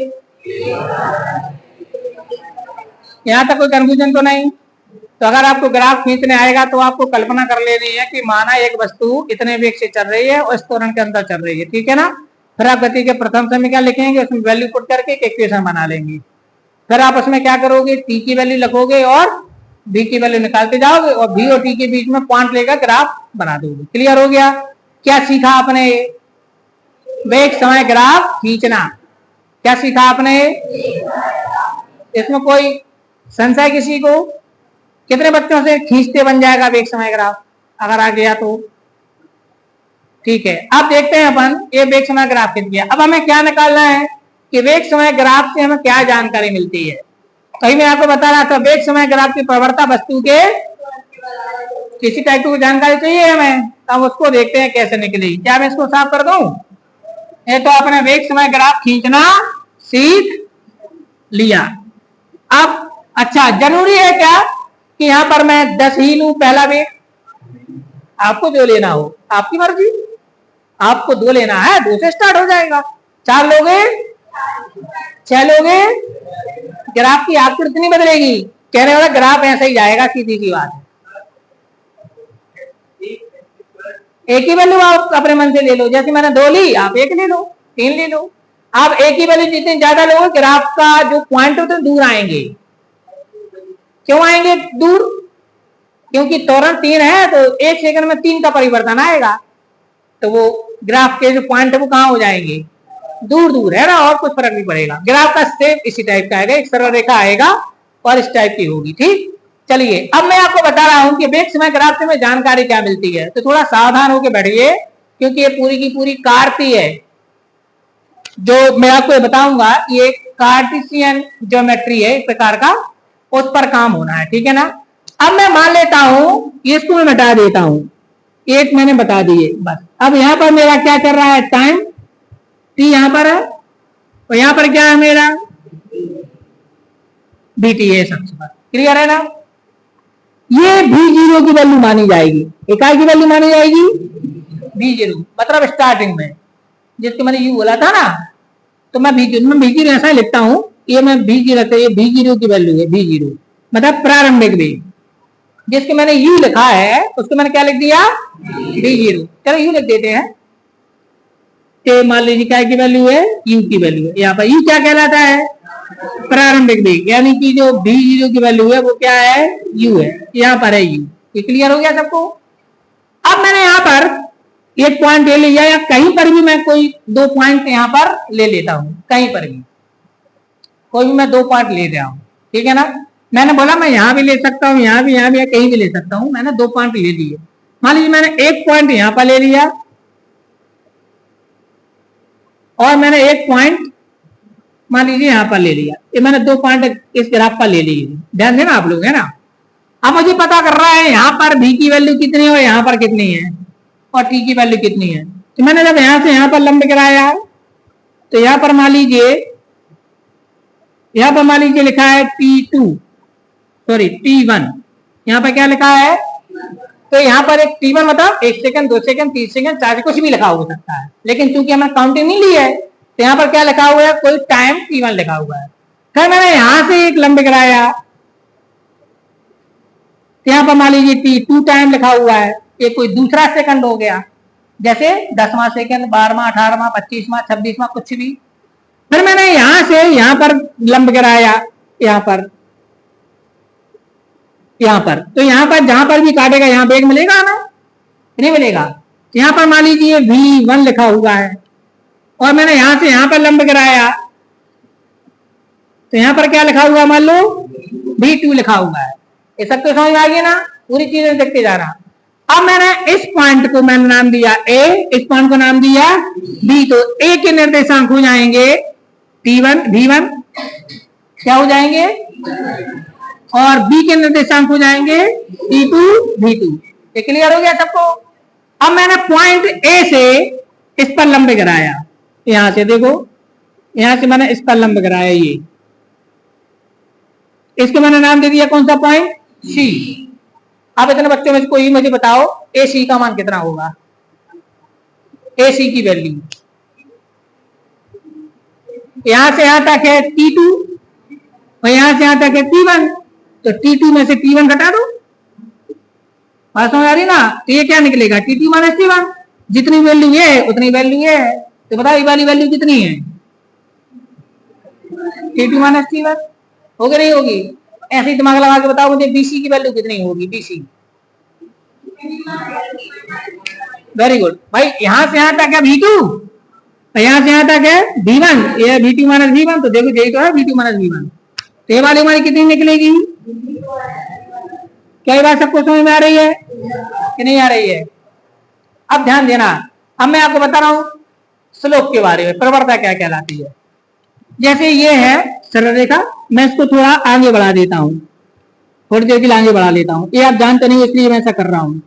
यहाँ तक कोई कंफ्यूजन तो नहीं। तो अगर आपको ग्राफ खींचने आएगा तो आपको कल्पना कर लेनी है कि माना एक वस्तु इतने वेग से चल रही है और इस त्वरण के अंदर चल रही है, ठीक है ना। फिर आप गति के प्रथम समीकरण लिखेंगे, उसमें वैल्यू पुट करके एक इक्वेशन बना लेंगे। फिर आप उसमें क्या करोगे, टी की वैल्यू लिखोगे और बी की वैल्यू निकालते जाओगे, और बी और टी के बीच में पॉइंट लेकर ग्राफ बना दोगे। क्लियर हो गया। क्या सीखा आपने, वेग समय ग्राफ खींचना। क्या सीखा आपने, इसमें कोई संशय किसी को, कितने बच्चों से खींचते बन जाएगा वेग समय ग्राफ, अगर आ गया तो ठीक है। अब देखते हैं अपन, ये वेग समय ग्राफ खींच गया। अब हमें क्या निकालना है कि वेग समय ग्राफ से हमें क्या जानकारी मिलती है। कहीं मैं आपको बता रहा था वेग समय ग्राफ की प्रवणता वस्तु के किसी टाइप की जानकारी चाहिए हमें, अब उसको देखते हैं कैसे निकलेगी। क्या मैं इसको साफ कर दूं, ये तो आपने वेग समय ग्राफ खींचना सीख लिया। अब अच्छा जरूरी है क्या कि यहाँ पर मैं 10 ही लूं पहला वेग, आपको जो लेना हो आपकी मर्जी, आपको 2 लेना है, 2 से स्टार्ट हो जाएगा। 4 लोगे, 6 लोगे, ग्राफ की आकृति नहीं बदलेगी, कहने वाला ग्राफ ऐसा ही जाएगा, सीधी सी बात है। एक ही वैल्यू आप अपने मन से ले लो, जैसे मैंने 2 ली, आप 1 ले लो, 3 ले लो। आप एक ही वैल्यू जितने ज्यादा लोगे, ग्राफ का जो पॉइंट होते दूर आएंगे। क्यों आएंगे दूर? क्योंकि त्वरण 3 है, तो 1 सेकंड में 3 का परिवर्तन आएगा, तो वो ग्राफ के जो पॉइंट है वो कहां हो जाएंगे? दूर दूर है ना, और कुछ फर्क नहीं पड़ेगा। ग्राफ का शेप इसी टाइप का आएगा, एक सरल रेखा आएगा और इस टाइप की होगी। ठीक, चलिए अब मैं आपको बता रहा हूं कि बेक समय ग्राफ से में जानकारी क्या मिलती है, तो थोड़ा सावधान होकर बैठिए, क्योंकि ये पूरी की पूरी कार्ती है जो मैं आपको बताऊंगा। ये कार्टेशियन ज्योमेट्री है, एक प्रकार का, उस पर काम होना है, ठीक है ना। अब मैं मान लेता हूं, इसको मैं हटा देता हूं, 1 मैंने बता दिए बस। अब यहां पर मेरा क्या चल रहा है? टाइम t यहां पर है, और यहां पर क्या है मेरा? dt है सबसे पर। क्लियर है ना? ये v0 की वैल्यू मानी जाएगी। इकाई की वैल्यू मानी जाएगी v0, मतलब स्टार्टिंग में जिसको मैंने u बोला था ना, तो मैं v0 ऐसा लिखता हूं, ये मैं v0 से, ये v0 की वैल्यू है, v0 मतलब प्रारंभिक वेग। जिसको मैंने u लिखा है उसको मैंने क्या लिख दिया? v0। चलो u लिख देते हैं, मान लीजिए क्या की वैल्यू है? u की वैल्यू है। यहाँ पर u क्या कहलाता है? प्रारंभिक वेग, यानी कि जो v0 की वैल्यू है वो क्या है? u है, यहाँ पर है u। ये क्लियर हो गया सबको? अब मैंने यहाँ पर एक पॉइंट ले लिया, या कहीं पर भी मैं कोई 2 पॉइंट यहाँ पर ले लेता हूं, कहीं पर भी कोई भी मैं 2 पॉइंट ले रहा हूं, ठीक है ना। मैंने बोला मैं यहाँ भी ले सकता हूँ, यहाँ भी कहीं भी ले सकता हूँ। मैंने 2 पॉइंट ले लिए। मान लीजिए मैंने 1 पॉइंट यहाँ पर ले लिया, और मैंने 1 पॉइंट मान लीजिए यहाँ पर ले लिया। ये मैंने 2 पॉइंट इस ग्राफ पर ले लिए। ध्यान देना आप लोग, है ना। अब मुझे पता कर रहा है यहाँ पर v की वैल्यू कितनी है और यहाँ पर कितनी है, और t की वैल्यू कितनी है। तो मैंने जब यहाँ से यहाँ पर लंब गिराया, तो यहाँ पर मान लीजिए, यहाँ पर मान लीजिए लिखा है t1, यहाँ पर क्या लिखा है? तो यहाँ पर एक t1 मतलब 1 सेकंड, 2 सेकंड, 3 सेकंड, 4, कुछ भी लिखा हो सकता है, लेकिन चूंकि हमने काउंटिंग नहीं ली है, तो यहाँ पर क्या लिखा हुआ है? कोई टाइम t1 लिखा हुआ है। फिर मैंने यहां से एक लंब गिराया, तो यहाँ पर मान लीजिए t2 टाइम लिखा हुआ है, ये कोई दूसरा सेकंड हो गया, जैसे 10वां सेकंड, 12वां, 18वां, 25वां, 26वां, कुछ भी। फिर मैंने यहां से यहां पर लंब गिराया, यहाँ पर, तो यहाँ पर जहां पर भी काटेगा यहाँ वेग मिलेगा ना? नहीं मिलेगा। यहाँ पर मान लीजिए v1 लिखा हुआ है, और मैंने यहां से यहाँ पर लंब गिराया, तो यहाँ पर क्या लिखा हुआ? मान लो v2 लिखा हुआ है। ये सब तो समझ में आ गई ना? पूरी चीजें देखते जा रहा। अब मैंने इस पॉइंट को मैंने नाम दिया a, इस पॉइंट को नाम दिया b, तो a के निर्देशांक हो जाएंगे t1 v1, क्या हो जाएंगे? और b के निर्देशांक हो जाएंगे t2 v2। ये क्लियर हो गया सबको? अब मैंने पॉइंट a से इस पर लंब गिराया, यहां से देखो, यहां से मैंने इस पर लंब गिराया, ये इसको मैंने नाम दे दिया कौन सा पॉइंट? C। अब इतने बच्चों में कोई मुझे बताओ AC का मान कितना होगा? AC की वैल्यू यहां से यहां तक है T2, और यहां से यहां तक है T1, तो T2 में से T1 घटा दो। बात समझ आ रही ना? तो ये क्या निकलेगा? T2 minus T1। जितनी वैल्यू ये है उतनी वैल्यू ये है, तो बताओ ये वाली वैल्यू कितनी है? T2 minus T1। होगी नहीं होगी? ऐसे ही दिमाग लगा के बताओ मुझे BC की वैल्यू कितनी होगी? BC, वेरी गुड भाई। यहां से यहां तक है V2, और यहां से यहां तक है V1, ये V2 माइनस V1, तो देखो यही तो है V2 माइनस V1। तो ये वाली हमारी कितनी निकलेगी? क्या ये बात सबको समझ में आ रही है कि नहीं आ रही है? अब ध्यान देना, अब मैं आपको बता रहा हूं स्लोप के बारे में, प्रवणता क्या कहलाती है। जैसे ये है सरल रेखा, मैं इसको थोड़ा आगे बढ़ा देता हूं, थोड़ी देर के लिए आगे बढ़ा लेता हूं। ये आप जानते नहीं इसलिए मैं ऐसा कर रहा हूं।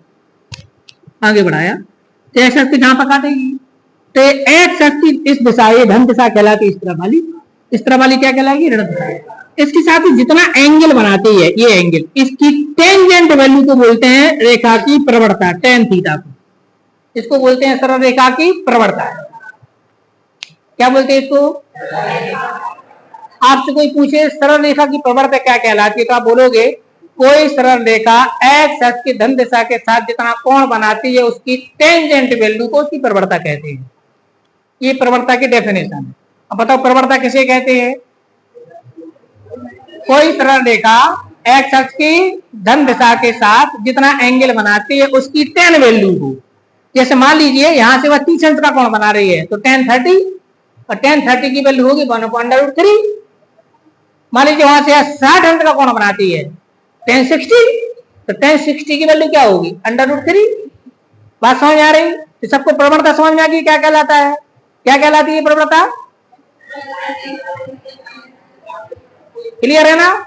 आगे बढ़ाया तो एक्स एक्सिस जहां पर काटेगी, तो एक्स एक्सिस इस दिशा, ये धन दिशा कहलाती है। इस तरह वाली क्या कहलाएगी? ऋण दिशा। इसके साथ ही जितना एंगल बनाती है ये एंगल, इसकी टेंजेंट वैल्यू को बोलते हैं रेखा की प्रवणता, tan थीटा को। इसको बोलते हैं सरल रेखा की प्रवणता। क्या बोलते हैं इसको? आपसे कोई पूछे सरल रेखा की प्रवणता क्या कहलाती है, तो आप बोलोगे कोई सरल रेखा एक्स अक्ष की धन दिशा के साथ जितना कोण बनाती है उसकी टेंजेंट वैल्यू को उसकी प्रवणता कहते हैं। ये प्रवणता की डेफिनेशन है। अब बताओ प्रवणता किसे कहते हैं? कोई सरल रेखा एक्स अक्ष की धन दिशा के साथ जितना एंगल बनाती है उसकी टेन वैल्यू को। जैसे मान लीजिए यहां से वह 30 अंश का कोण बना रही है तो tan 30, और tan 30 की वैल्यू होगी 1/√3। मान लीजिए वहां से 60 अंश का कोण बनाती है tan 60, तो tan 60 की वैल्यू क्या होगी? √3। बात समझ आ रही? तो सबको प्रवणता समझ में आ गई क्या कहलाता है, क्या कहलाती है प्रवणता? क्लियर है ना?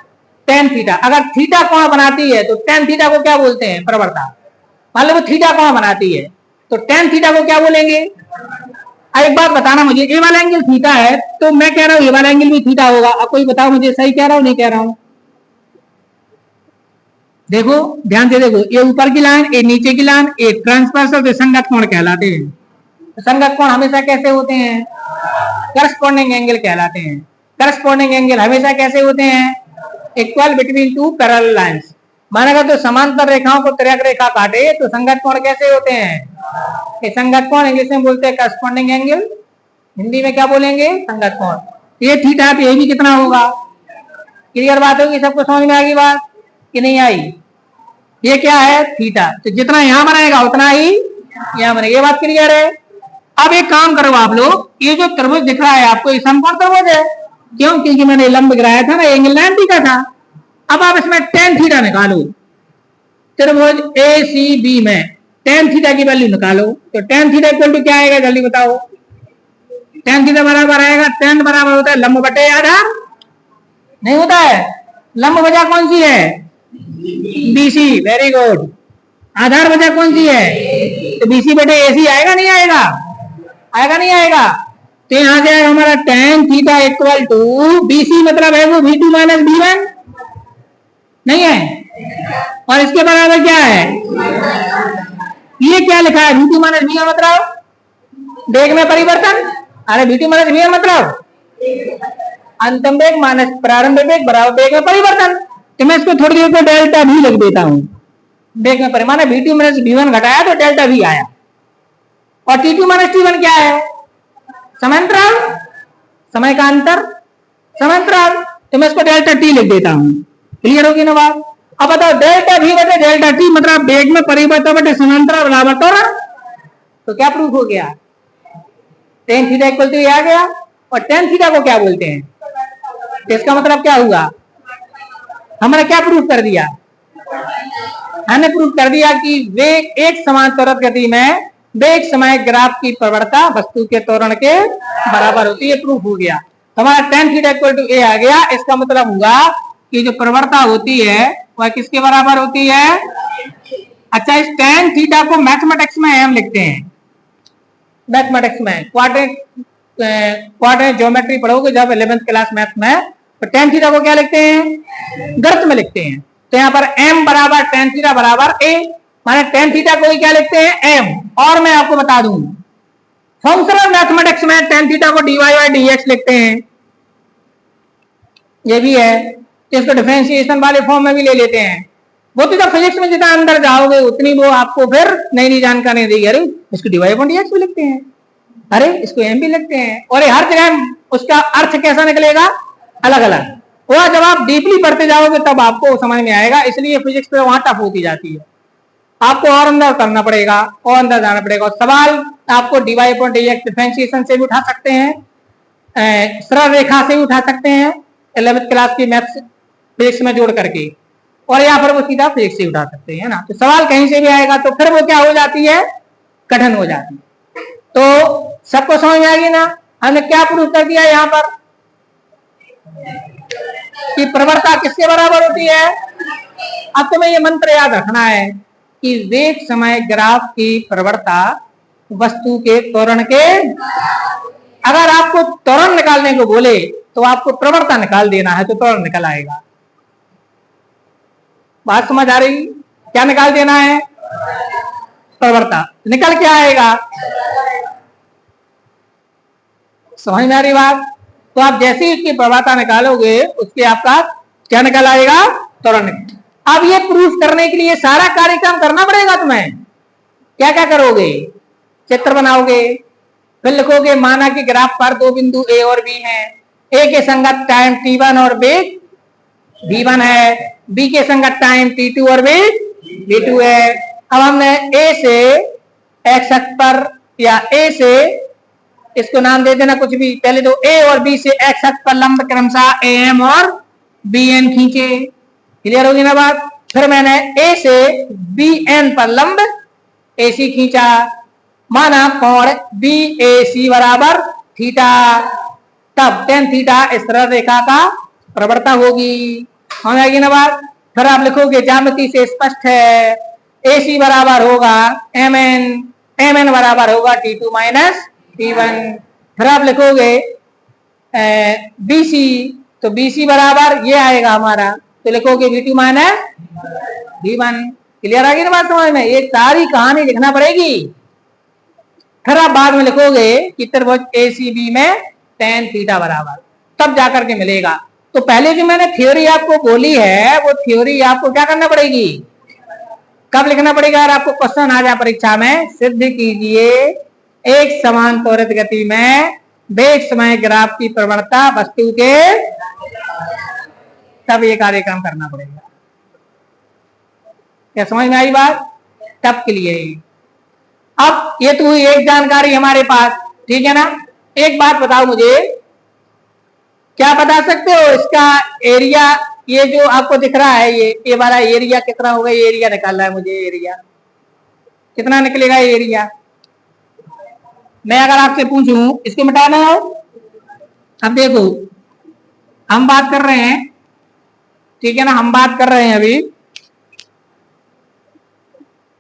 tan थीटा, अगर थीटा कोण बनाती है तो tan थीटा को क्या बोलते हैं? प्रवणता। मान लो वो थीटा कोण बनाती है तो tan थीटा को क्या बोलेंगे? अब एक बात बताना मुझे, ए वाला एंगल थीटा है तो मैं कह रहा हूं ए वाला एंगल भी थीटा होगा। अब कोई बताओ मुझे सही कह रहा हूं नहीं कह रहा हूं? देखो ध्यान से देखो, ये ऊपर की लाइन, ये नीचे की लाइन, ये ट्रांसवर्सल तो संगत कोण कहलाते हैं। तो संगत कोण हमेशा कैसे होते हैं? करस्पॉन्डिंग एंगल कहलाते हैं। करस्पॉन्डिंग एंगल हमेशा कैसे होते हैं? Equal between two parallel lines. माना तो समांतर रेखाओं को तिर्यक रेखा काटे तो संगत कोण कैसे होते हैं? ये संगत कोण इंग्लिश में बोलते हैं करस्पॉन्डिंग एंगल, हिंदी में क्या बोलेंगे? संगत कोण। ये थीटा है तो ये भी कितना होगा? क्लियर बात होगी? सबको समझ में आ गई बात कि नहीं आई? ये क्या है? थीटा। तो जितना यहां बनाएगा उतना ही यहां बनेगा। ये बात क्लियर है? अब एक काम करो आप लोग, ये जो त्रिभुज दिख रहा है आपको ये समकोण त्रिभुज है। क्यों? क्योंकि मैंने लंब गिराया था ना, एंगल 90 का था। अब आप इसमें tan थीटा निकालो। त्रिभुज ACB में tan थीटा की वैल्यू निकालो तो tan थीटा इक्वल टू क्या आएगा जल्दी बताओ? tan थीटा बराबर आएगा, tan बराबर होता है लंब बटे आधार, नहीं होता है? लंब वजह कौन सी है? BC। Very good. आधार वजह कौन सी है? तो BC बटे AC आएगा नहीं आएगा? आएगा नहीं आएगा? तो यहां से हमारा tan theta equal to BC मतलब है वो V2 माइनस V1 नहीं है? और इसके बराबर क्या है? ये क्या लिखा है? V2 माइनस V1 मतलब वेग में परिवर्तन। अरे V2 माइनस V1 मतलब अंतिम वेग माइनस प्रारंभिक वेग बराबर वेग में परिवर्तन। तो मैं इसको थोड़ी देर को डेल्टा भी लिख देता हूं। वेग में परिमाण है, V2 माइनस V1 घटाया तो डेल्टा V आया। और T2 माइनस T1 क्या है? समांतराल, समय का अंतर, समांतराल। तो मैं इसको डेल्टा T लिख देता हूं। क्लियर होगी ना बात? अब बताओ डेल्टा V बटे डेल्टा T मतलब वेग में परिवर्तन बटे समांतराल बराबर त्वरण। तो क्या प्रूफ हो गया? tan थीटा इक्वल टू आ गया। और tan थीटा को क्या बोलते हैं? तो इसका मतलब क्या हुआ? हमने क्या प्रूफ कर दिया? हमने प्रूफ कर दिया कि वेग एक समान त्वरित गति में वेग समय ग्राफ की प्रवणता वस्तु के त्वरण के बराबर होती है। प्रूफ हो गया। हमारा tan theta equal to a आ गया। इसका मतलब हुआ कि जो प्रवणता होती है वह किसके बराबर होती है? अच्छा, इस tan थीटा को मैथमेटिक्स में m लिखते हैं। मैथमेटिक्स में क्वाड्रेंट ज्योमेट्री पढ़ोगे जब 11th क्लास मैथ में, तो tan थीटा को क्या लिखते हैं? गणित में लिखते हैं। तो यहाँ पर m बराबर tan थीटा बराबर a, माने tan थीटा को क्या लिखते हैं? m। और मैं आपको बता दूं फंक्शनल मैथमेटिक्स में tan थीटा को dy बाय dx लिखते हैं। ये भी है, इसको डिफरेंशिएशन वाले फॉर्म में भी ले लेते हैं। वो तो जब फिजिक्स में जितना अंदर जाओगे उतनी वो आपको फिर नई नई जानकारी देगी। अरे इसको dy बाय dx भी लिखते हैं, अरे इसको m भी लिखते हैं। और हर जगह उसका अर्थ कैसा निकलेगा? अलग अलग। वो जब आप डीपली पढ़ते जाओगे तब आपको समझ में आएगा। इसलिए फिजिक्स पे वहां टफ होती जाती है। आपको और अंदर करना पड़ेगा और अंदर जाना पड़ेगा। और सवाल आपको dy बाय dx डिफरेंशिएशन से भी उठा सकते हैं, सरल रेखा से भी उठा सकते हैं 11th क्लास की मैथ्स फिजिक्स में जोड़ करके, और या फिर वो सीधा फिजिक्स से उठा सकते हैं ना। तो सवाल कहीं से भी आएगा तो फिर वो क्या हो जाती है? कठिन हो जाती है। तो सबको समझ में आ गई ना? हमने क्या प्रूफ कर दिया यहाँ पर कि प्रवणता किसके बराबर होती है? अब तुम्हें ये मंत्र याद रखना है कि वेग समय ग्राफ की प्रवणता वस्तु के त्वरण के, अगर आपको त्वरण निकालने को बोले तो आपको प्रवणता निकाल देना है तो त्वरण निकल आएगा। बात समझ आ रही? क्या निकाल देना है? प्रवणता, निकल क्या आएगा? समझ में आ रही बात? तो आप जैसे ही उसकी प्रवणता निकालोगे उसके आपका क्या निकल आएगा? त्वरण। अब ये प्रूफ करने के लिए सारा कार्यक्रम करना पड़ेगा तुम्हें। क्या क्या करोगे? चित्र बनाओगे, फिर लिखोगे माना कि ग्राफ पर दो बिंदु ए और बी हैं। ए के संगत टाइम t1 और वेग v1 है, बी के संगत टाइम t2 और वेग v2 है। अब हमने ए से एक्स अक्ष पर या ए से, इसको नाम दे देना कुछ भी, पहले तो ए और बी से एक्स अक्ष पर लंब क्रमशः ए एम और बी एन खींचे। क्लियर होगी ना बात? फिर मैंने ए से बी एन पर लंब ए सी खींचा, माना कोण बी ए सी बराबर थीटा, तब टेन थीटा इस तरह रेखा का प्रवणता होगी। समझ आएगी ना बात? फिर आप लिखोगे ज्यामिति से स्पष्ट है, ए सी बराबर होगा एम एन, एम एन बराबर होगा T2 माइनस T1। फिर आप लिखोगे बी सी, तो बी सी बराबर ये आएगा हमारा, तो लिखोगे V2 माइनस V1। क्लियर आ गई ना बात समझ में? ये सारी कहानी लिखना पड़ेगी। फिर आप बाद में लिखोगे कि त्रिभुज ACB में tan थीटा बराबर, तब जाकर के मिलेगा। तो पहले जो मैंने थ्योरी आपको बोली है वो थ्योरी आपको क्या करना पड़ेगी? कब लिखना पड़ेगा? अगर आपको क्वेश्चन आ जाए परीक्षा में, सिद्ध कीजिए एक समान त्वरित गति में वेग समय ग्राफ की प्रवणता वस्तु के, तब ये कार्यक्रम करना पड़ेगा। क्या समझ में आई बात? तब के लिए। अब ये तो हुई एक जानकारी हमारे पास, ठीक है ना? एक बात बताओ मुझे, क्या बता सकते हो इसका एरिया? ये जो आपको दिख रहा है ये वाला एरिया कितना होगा? ये एरिया निकालना है मुझे। एरिया कितना निकलेगा? एरिया मैं अगर आपसे पूछूं इसको मिटाना है, अब देखो हम बात कर रहे हैं, ठीक है ना, हम बात कर रहे हैं अभी